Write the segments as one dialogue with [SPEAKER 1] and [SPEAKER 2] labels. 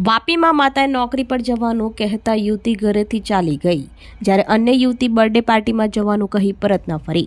[SPEAKER 1] વાપીમાં માતાએ નોકરી પર જવાનું કહેતા યુવતી ઘરેથી ચાલી ગઈ, જ્યારે અન્ય યુવતી બર્થડે પાર્ટીમાં જવાનું કહી પરત ન ફરી.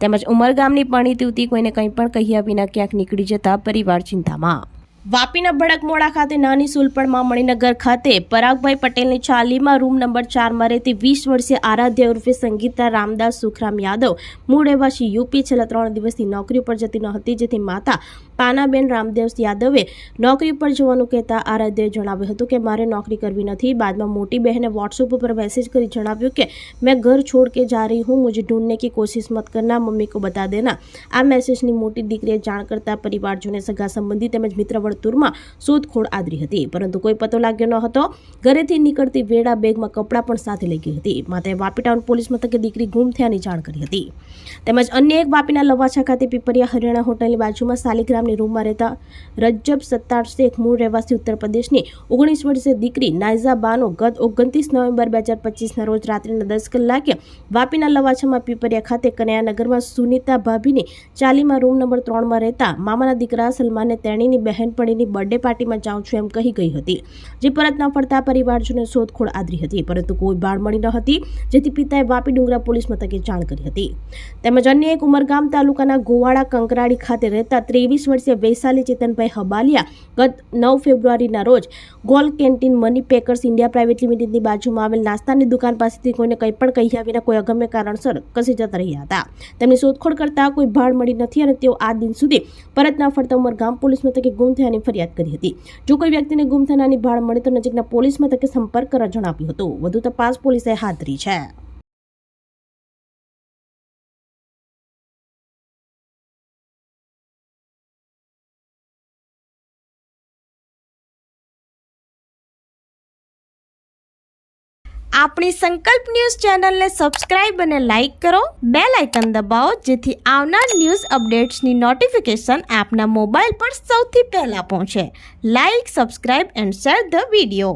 [SPEAKER 1] તેમજ ઉમરગામની પરણિત યુવતી કોઈને કંઈ પણ કહ્યા વિના ક્યાંક નીકળી જતા પરિવાર ચિંતામાં. વાપીના ભડકમોડા ખાતે નાની સુલપણમાં મણિનગર ખાતે પરાગભાઈ પટેલની ચાલીમાં રૂમ નંબર 4માં રહેતી 20 વર્ષીય આરાધ્યા ઉર્ફે સંગીતા રામદાસ સુખરામ યાદવ મૂળ રહેવાસી યુપી છેલ્લા 3 દિવસથી નોકરી પર જતી ન હતી, જેથી માતા પાનાબેન રામદેવ યાદવે નોકરી પર જવાનું કહેતા આરાધ્યાએ જણાવ્યું હતું કે મારે નોકરી કરવી નથી. બાદમાં મોટી બહેને વોટ્સએપ ઉપર મેસેજ કરી જણાવ્યું કે મેં ઘર છોડ કે જા રહી હું, મુझे ढूंढने की कोशिश मत करना, मम्मी को बता देना. આ મેસેજની મોટી દીકરીએ જાણ કરતા પરિવારજોને સગા સંબંધી તેમજ મિત્ર વર્તુળમાં શોધખોળ આદરી હતી, પરંતુ કોઈ પતો લાગ્યો ન હતો. ઘરેથી નીકળતી વેળા બેગમાં કપડાં પણ સાથે લઈ ગઈ હતી. માતાએ વાપી ટાઉન પોલીસ મથકે દીકરી ગુમ થયાની જાણ કરી હતી. તેમજ અન્ય એક વાપીના લવાછા ખાતે પીપરિયા હરિયાણા હોટલની બાજુમાં સાલિગ્રામની રૂમમાં રહેતા રજબ સત્તાર શેખ મૂળ રહેવાસી ઉત્તર પ્રદેશની 19 વર્ષીય દીકરી નાઇઝા બાનો ગત 29 નવેમ્બર 2025ના રોજ રાત્રિના 10 કલાકે વાપીના લવાછામાં પીપરિયા ખાતે કનૈયાનગરમાં સુનીતા ભાભીની ચાલીમાં રૂમ નંબર 3માં રહેતા મામાના દીકરા સલમાનને તેણીની બહેનપણીની બર્થડે પાર્ટીમાં જાઉં છું એમ કહી ગઈ હતી, જે પરત ન ફરતા પરિવારજોને શોધખોળ આદરી હતી, પરંતુ કોઈ બાળ મળી ન હતી, જેથી પિતાએ વાપી ડુંગરા પોલીસ મથકે જાણ કરી હતી. તેમજ અન્ય એક ઉમરગામ તાલુકાના ગોવાડા કંકરાડી ખાતે રહેતા 23 વર્ષીય વૈશાલી ચેતનભાઈ હબાલિયા ગત 9 ફેબ્રુઆરીના રોજ ગોલ canteen money packers India private લિમિટેડની બાજુમાં આવેલ નાસ્તાની દુકાન પાસેથી કોઈને કંઈ પણ કહ્યા વિના કોઈ અગમ્ય કારણસર ખસી જતા રહ્યા હતા. તેમની શોધખોળ કરતા કોઈ ભાળ મળી નથી અને તેઓ આ દિન સુધી પરત ન ફરતા ઉમરગામ પોલીસ મથકે ગુમ થયાની ફરિયાદ કરી હતી. જો કોઈ વ્યક્તિને ગુમ થનારની ભાળ મળે તો નજીકના પોલીસ મથકે સંપર્ક કરવા જણાવ્યું હતું. વધુ તપાસ પોલીસે હાથ ધરી છે. આપણી સંકલ્પ ન્યૂઝ ચેનલને સબસ્ક્રાઇબ અને લાઇક કરો, બેલ આઇકન દબાવો, જેથી આવનાર ન્યૂઝ અપડેટ્સની નોટિફિકેશન આપના મોબાઈલ પર સૌથી પહેલા પહોંચે. Like, subscribe and share the video.